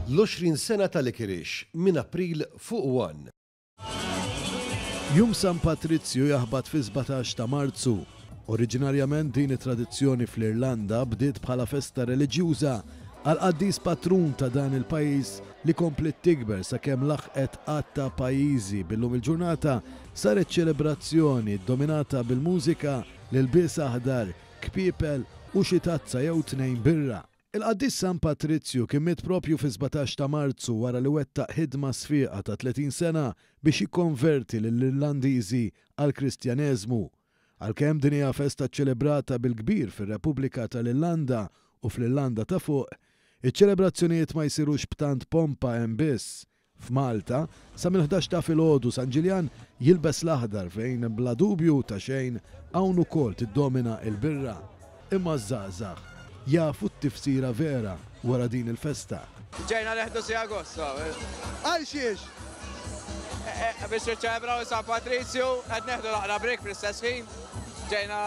l-20 sena tal-Ikirix minn April fuq 1. Jum San Patrizju jaħbad fi 17 ta' Marzu. Oriġinarjament din it-tradizzjoni fl-Irlanda bdiet bħala festa reliġjuża għal qaddis patrun ta' dan il-pajjiż li komplet tikber sakemm laħqet qatt ta' pajjiżi billum il-ġurnata saret ċelebrazzjoni dominata bil-mużika l-ilbies aħdar, kpiepel u xi tazza jew tnejn birra. Il-qaddis San Patrizju kien miet propju fi 17 ta' Marzu wara li wettaq ħidma sfiqa ta' 30 sena biex jikkonverti lill-Irlandiżi għall-Kristjaneżmu. Għalkemm din hija festa ċċelebrata bil-kbir fir-Repubblika tal-Irlanda u fl-Irlanda ta' fuq, iċ-ċelebrazzjonijiet ma jsirux b'tant pompa hemm biss. F'Malta, sa mill-11 ta' filgħodu San Ġiljan jilbes l-aħdar fejn bla dubju ta' xejn hawn ukoll tiddomina l-birra. Imma żgħażagħ jafu t-tifsira vera wara din il-festa. Ġejna l-11 ta' Agosto. Għal xiex? Biex niċċelebraw San Patrizju, qed neħdu naqra break fl-istess ħin. Ġejna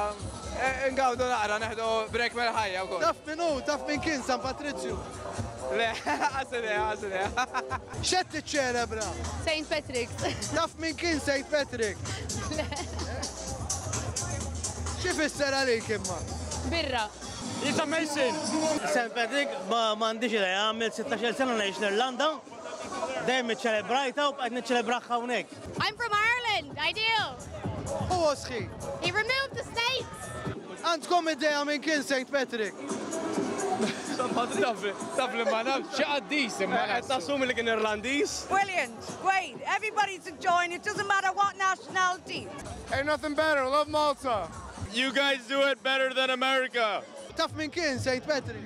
ngawdu naqra neħdu break mill-ħajja wkoll. Taf min kien San Patrizju? Le, għasidea. X'qed tiċċelebra? St. Patrick's. Taf min kien St. Patrick? Xi fisser għalik imma? Birra. It's amazing. St. Patrick m'għandix idea, għamil 16 sena ngħix l-Irlanda. Dejjem iċċelebrajta u qed niċċelebraħ hawnhekk. I'm from Ireland, I do. Huwa sħi. He removed the states. Għandkom idea min kien St. Patrick? Taf li ma nafx xi qaddis imma qed tassumi li kien Irlandiż. Brilliant, great. Everybody's enjoying it. Doesn't matter what nationality. Ain't nothing better. Love Malta. You guys do it better than America. Taf min kien St. Patrick?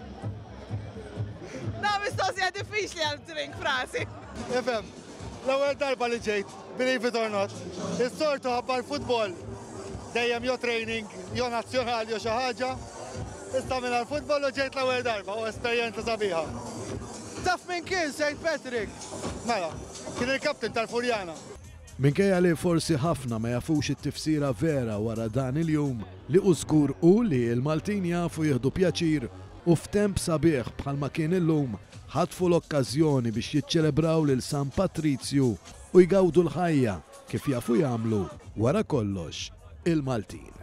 Na, mistoqsija diffiċli għal drink frasi. Efem, l-ewwel darba li ġejt, believe it or not, is-sortu ħabbar futbol. Dejjem jo training, jo nazzjonali, jo xi ħaġa. Issa minn għal-futbol u ġejt l-ewwel darba u esperjenza sabiħa. Taf min kien St. Patrick? Mela, kien il-kapten tal-Furjana. Minkejja li forsi ħafna ma jafux it-tifsira vera wara dan il-jum li użgur u li l-Maltin jafu jieħdu pjaċir u f'temp sabiħ bħalma kien illum ħadfu l-okkażjoni biex jiċċelebraw lil San Patrizju u jgawdu l-ħajja kif jafu jagħmlu wara kollox il-Maltin.